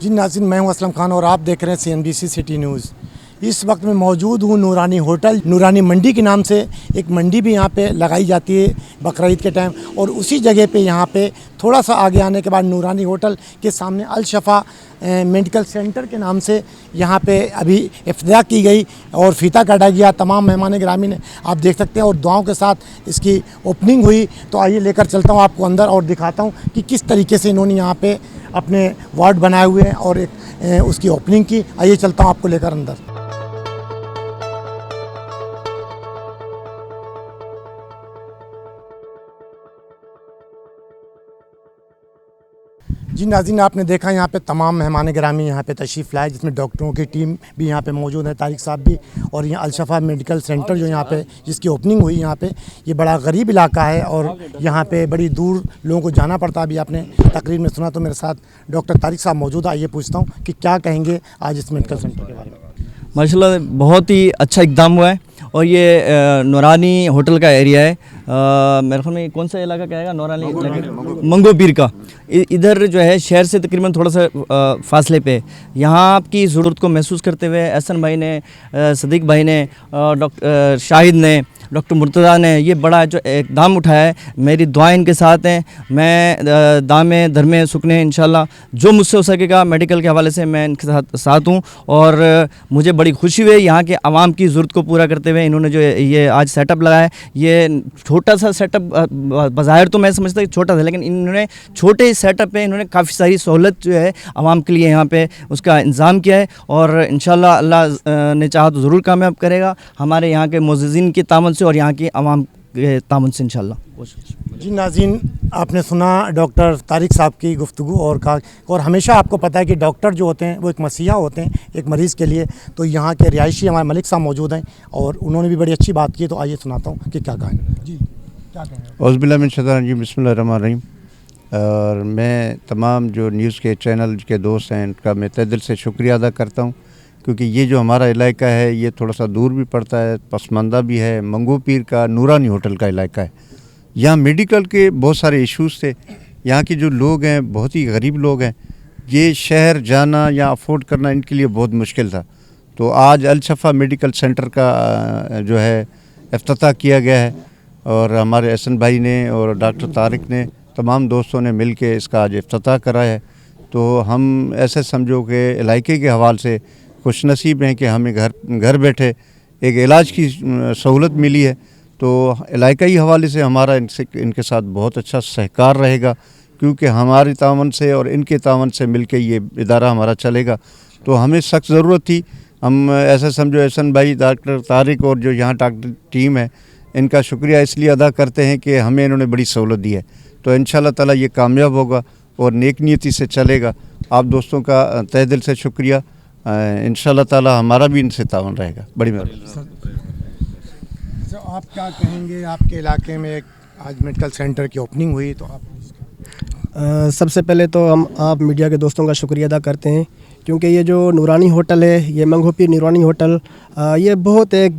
जी नाज़रीन, मैं हूं असलम खान और आप देख रहे हैं CNBC सिटी न्यूज़। इस वक्त मैं मौजूद हूं नूरानी होटल, नूरानी मंडी के नाम से एक मंडी भी यहां पे लगाई जाती है बकरीद के टाइम, और उसी जगह पे यहां पे थोड़ा सा आगे आने के बाद नूरानी होटल के सामने अल शफा मेडिकल सेंटर के नाम से यहाँ पे अभी इफ्तिताह की गई और फीता काटा गया। तमाम मेहमान गिरामी ने आप देख सकते हैं और दुआओं के साथ इसकी ओपनिंग हुई। तो आइए लेकर चलता हूँ आपको अंदर और दिखाता हूँ कि किस तरीके से इन्होंने यहाँ पे अपने वार्ड बनाए हुए हैं और एक उसकी ओपनिंग की। आइए चलता हूँ आपको लेकर अंदर। जी नाज़रीन, आपने देखा यहाँ पे तमाम मेहमान गिरामी यहाँ पे तशरीफ़ लाए, जिसमें डॉक्टरों की टीम भी यहाँ पे मौजूद है, तारिक साहब भी, और यहाँ अलशफा मेडिकल सेंटर जो यहाँ पे जिसकी ओपनिंग हुई यहाँ पे, ये बड़ा गरीब इलाका है और यहाँ पे बड़ी दूर लोगों को जाना पड़ता है। अभी आपने तकरीर में सुना। तो मेरे साथ डॉक्टर तारिक साहब मौजूद है। आइए पूछता हूँ कि क्या कहेंगे आज इस मेडिकल सेंटर के बारे में। माशाल्लाह बहुत ही अच्छा इक़दाम हुआ है और ये नूरानी होटल का एरिया है। मेरे ख्याल में कौन सा इलाका कहेगा, नूरानी मंगो पीर का। इधर जो है शहर से तकरीबन थोड़ा सा फासले पे, यहाँ आपकी ज़रूरत को महसूस करते हुए एहसन भाई ने, सदीक भाई ने, डॉक्टर शाहिद ने, डॉक्टर मुर्तज़ा ने ये बड़ा जो इक़दाम उठाया है। मेरी दुआएं इनके साथ हैं। मैं दामे धर्मे सुकने इंशाल्लाह जो मुझसे हो सकेगा मेडिकल के हवाले से मैं इनके साथ हूँ। और मुझे बड़ी खुशी हुई यहाँ के आवाम की ज़रूरत को पूरा करते हुए इन्होंने जो ये आज सेटअप लगाया है। ये छोटा सा सेटअप बज़ाहिर तो मैं समझता हूँ छोटा था, लेकिन इन्होंने छोटे सेटअप पे इन्होंने काफ़ी सारी सहूलत जो है आवाम के लिए यहाँ पे उसका इंतज़ाम किया है और इंशाल्लाह अल्लाह ने चाहा तो ज़रूर कामयाब करेगा हमारे यहाँ के मुअज़्ज़िज़ीन की तावन से और यहाँ की आवाम के तावन से इंशाल्लाह। जी नाज़रीन, आपने सुना डॉक्टर तारिक साहब की गुफ्तगू और हमेशा आपको पता है कि डॉक्टर जो होते हैं वो एक मसीहा होते हैं एक मरीज़ के लिए। तो यहाँ के रिहायशी हमारे मलिक साहब मौजूद हैं और उन्होंने भी बड़ी अच्छी बात की। तो आइए सुनाता हूँ कि क्या कहें। जी क्या कहें। औज़ुबिल्लाहि मिन शैतानिर रजीम, बिस्मिल्लाहिर्रहमानिर्रहीम। और मैं तमाम जो न्यूज़ के चैनल के दोस्त हैं उनका मैं तहे दिल से शुक्रिया अदा करता हूँ, क्योंकि ये जो हमारा इलाका है ये थोड़ा सा दूर भी पड़ता है, पसमानदा भी है। मंगो पीर का नूरानी होटल का इलाका है। यहाँ मेडिकल के बहुत सारे इश्यूज़ थे। यहाँ के जो लोग हैं बहुत ही गरीब लोग हैं। ये शहर जाना या अफोर्ड करना इनके लिए बहुत मुश्किल था। तो आज अलशफा मेडिकल सेंटर का जो है इफ्तिताह किया गया है और हमारे एहसन भाई ने और डॉक्टर तारिक ने तमाम दोस्तों ने मिल के इसका आज इफ्तिताह करा है। तो हम ऐसे समझो कि इलाके के हवाले से खुश नसीब हैं कि हमें घर बैठे एक इलाज की सहूलत मिली है। तो इलाकाई हवाले से हमारा इनके साथ बहुत अच्छा सहकार रहेगा, क्योंकि हमारी तावन से और इनके तावन से मिलके ये इदारा हमारा चलेगा। तो हमें सख्त ज़रूरत थी। हम ऐसा समझो एहसन भाई, डॉक्टर तारिक और जो यहाँ डॉक्टर टीम है इनका शुक्रिया इसलिए अदा करते हैं कि हमें इन्होंने बड़ी सहूलत दी है। तो इंशाल्लाह ताला ये कामयाब होगा और नेक नीयती से चलेगा। आप दोस्तों का तहे दिल से शुक्रिया। इंशाल्लाह ताला हमारा भी इनसे तावन रहेगा। बड़ी मेहरबानी। आप क्या कहेंगे, आपके इलाके में एक आज मेडिकल सेंटर की ओपनिंग हुई, तो आप सबसे पहले तो आप मीडिया के दोस्तों का शुक्रिया अदा करते हैं, क्योंकि ये जो नूरानी होटल है, ये मंगो पीर नूरानी होटल, ये बहुत एक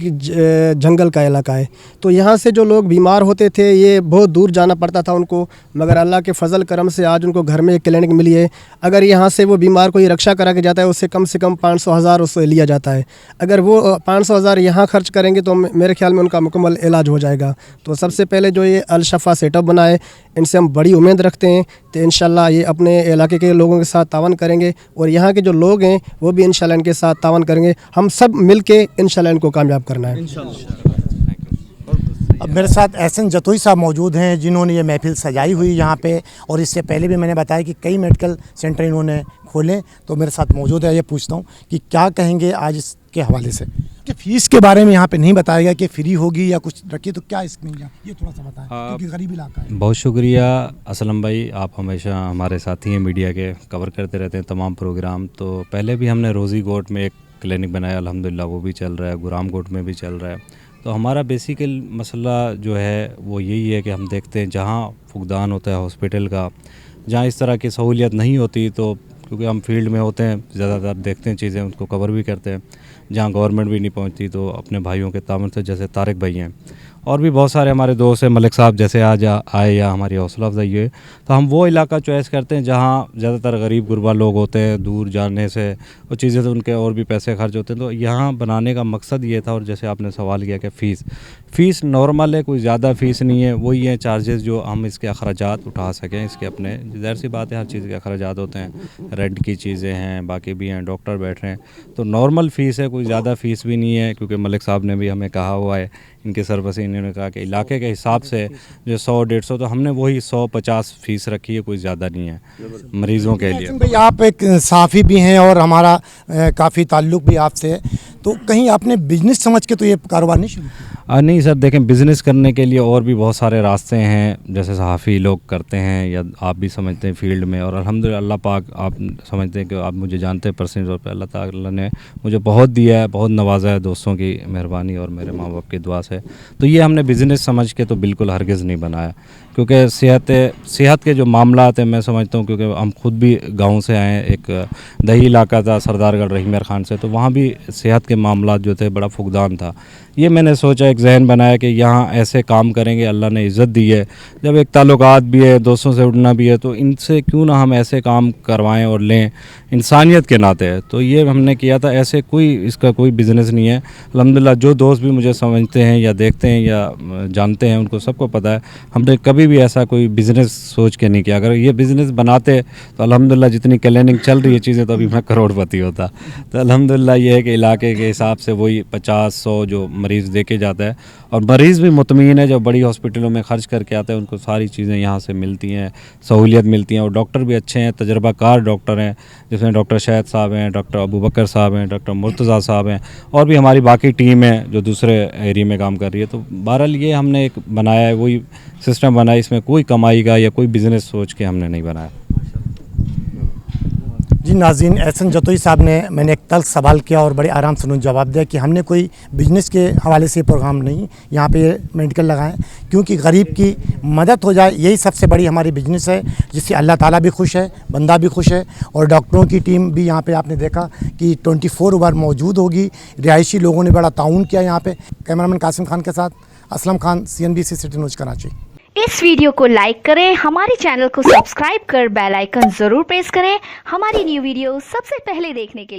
जंगल का इलाका है। तो यहाँ से जो लोग बीमार होते थे ये बहुत दूर जाना पड़ता था उनको, मगर अल्लाह के फजल करम से आज उनको घर में एक क्लिनिक मिली है। अगर यहाँ से वो बीमार कोई रक्षा करा के जाता है उससे कम से कम 500,000 उससे लिया जाता है। अगर वो 500,000 यहाँ खर्च करेंगे तो मेरे ख्याल में उनका मुकम्मल इलाज हो जाएगा। तो सबसे पहले जो ये अलशफा सेटअप बनाए, इनसे हम बड़ी उम्मीद रखते हैं तो इंशाल्लाह ये अपने इलाके के लोगों के साथ तावन करेंगे और यहाँ के जो लोग हैं वो भी इंशाल्लाह इनके साथ तावन करेंगे। हम सब मिल के इंशाल्लाह इनको कामयाब करना है। अब मेरे साथ एहसन जतोई साहब मौजूद हैं जिन्होंने ये महफिल सजाई हुई यहाँ पे, और इससे पहले भी मैंने बताया कि कई मेडिकल सेंटर इन्होंने खोले। तो मेरे साथ मौजूद है। ये पूछता हूँ कि क्या कहेंगे आज इसके हवाले से, कि फ़ीस के बारे में यहाँ पे नहीं बताया गया कि फ्री होगी या कुछ रखी, तो क्या इसमें ये थोड़ा सा बताएं, क्योंकि गरीब इलाका है। बहुत शुक्रिया असलम भाई, आप हमेशा हमारे साथी हैं, मीडिया के कवर करते रहते हैं तमाम प्रोग्राम। तो पहले भी हमने रोज़ी कोट में एक क्लिनिक बनाया, अल्हम्दुलिल्लाह वो भी चल रहा है, गुराम कोट में भी चल रहा है। तो हमारा बेसिकल मसला जो है वो यही है कि हम देखते हैं जहाँ फुकदान होता है हॉस्पिटल का, जहाँ इस तरह की सहूलियत नहीं होती, तो क्योंकि हम फील्ड में होते हैं ज़्यादातर देखते हैं चीज़ें, उसको कवर भी करते हैं। जहाँ गवर्नमेंट भी नहीं पहुँचती तो अपने भाइयों के तावन से, जैसे तारिक भाई हैं और भी बहुत सारे हमारे दोस्त हैं, मलिक साहब जैसे आज आए या हमारी हौसला अफजाई है, तो हम वो इलाका चॉइस करते हैं जहाँ ज़्यादातर गरीब गुरबा लोग होते हैं, दूर जाने से वो चीज़ें तो उनके और भी पैसे खर्च होते हैं। तो यहाँ बनाने का मकसद ये था। और जैसे आपने सवाल किया कि फ़ीस नॉर्मल है, कोई ज़्यादा फ़ीस नहीं है, वही है चार्जेस जो हम इसके अखराजात उठा सकें। इसके अपने ज़ाहिर सी बात है, हर चीज़ के अखराजात होते हैं, रेंट की चीज़ें हैं, बाकी भी हैं, डॉक्टर बैठ रहे हैं, तो नॉर्मल फ़ीस है, कोई ज़्यादा फ़ीस भी नहीं है। क्योंकि मलिक साहब ने भी हमें कहा हुआ है, इनके सरपसी इन्होंने कहा कि इलाके के हिसाब से जो 100-150, तो हमने वही 150 फ़ीस रखी है, कोई ज़्यादा नहीं है मरीज़ों के लिए। भाई आप एक साफ़ी भी हैं और हमारा काफ़ी ताल्लुक़ भी आपसे है, तो कहीं आपने बिजनेस समझ के तो ये कारोबार नहीं शुरू किया? नहीं सर, देखें बिज़नेस करने के लिए और भी बहुत सारे रास्ते हैं, जैसे सहाफ़ी लोग करते हैं या आप भी समझते हैं फील्ड में। और अल्हम्दुलिल्लाह अल्लाह पाक, आप समझते हैं कि आप मुझे जानते हैं पर्सनल तौर पे, अल्लाह ताला ने मुझे बहुत दिया है, बहुत नवाजा है, दोस्तों की मेहरबानी और मेरे माँ बाप की दुआ से। तो ये हमने बिज़नेस समझ के तो बिल्कुल हरगिज़ नहीं बनाया, क्योंकि सेहत के जो मामलात हैं, मैं समझता हूँ, क्योंकि हम खुद भी गाँव से आए हैं, एक दही इलाका था सरदारगढ़ रहीमर खान से, तो वहाँ भी सेहत के मामलात जो थे बड़ा फुकदान था। ये मैंने सोचा, एक जहन बनाया कि यहाँ ऐसे काम करेंगे, अल्लाह ने इज़्ज़त दी है, जब एक ताल्लुकात भी है, दोस्तों से उठना भी है, तो इनसे क्यों ना हम ऐसे काम करवाएं और लें, इंसानियत के नाते है। तो ये हमने किया था। ऐसे कोई इसका कोई बिज़नेस नहीं है। अल्हम्दुलिल्लाह जो दोस्त भी मुझे समझते हैं या देखते हैं या जानते हैं, उनको सबको पता है हमने कभी भी ऐसा कोई बिज़नेस सोच के नहीं किया। अगर ये बिज़नेस बनाते तो अल्हम्दुलिल्लाह जितनी क्लिनिक चल रही है चीज़ें, तो अभी मैं करोड़पति होता। तो अल्हम्दुलिल्लाह ये है कि इलाके के हिसाब से वही 50-100 जो मरीज़ देके जाता है, और मरीज़ भी मुतमईन है, जब बड़ी हॉस्पिटलों में ख़र्च करके आते हैं उनको सारी चीज़ें यहाँ से मिलती हैं, सहूलियत मिलती हैं। और डॉक्टर भी अच्छे हैं, तजर्बाकार डॉक्टर हैं, जिसमें डॉक्टर शहद साहब हैं, डॉक्टर अबू बकर साहब हैं, डॉक्टर मुर्तज़ा साहब हैं, और भी हमारी बाकी टीम है जो दूसरे एरिया में काम कर रही है। तो बहरहाल ये हमने एक बनाया है, वही सिस्टम बनाया, इसमें कोई कमाई का या कोई बिज़नेस सोच के हमने नहीं बनाया। जी नाज़रीन, एहसन जतोई साहब ने, मैंने एक तल्ख सवाल किया और बड़े आराम से उन्होंने जवाब दिया कि हमने कोई बिज़नेस के हवाले से प्रोग्राम नहीं यहाँ पे मेडिकल लगाएं, क्योंकि गरीब की मदद हो जाए, यही सबसे बड़ी हमारी बिज़नेस है, जिससे अल्लाह ताला भी खुश है, बंदा भी खुश है। और डॉक्टरों की टीम भी यहाँ पे आपने देखा कि 24 ओवर मौजूद होगी। रिहायशी लोगों ने बड़ा ताउन किया यहाँ पे। कैमरामैन कासिम खान के साथ Aslam Khan, CNBC city news Karachi. इस वीडियो को लाइक करें, हमारे चैनल को सब्सक्राइब कर बेल आइकन जरूर प्रेस करें हमारी न्यू वीडियो सबसे पहले देखने के लिए।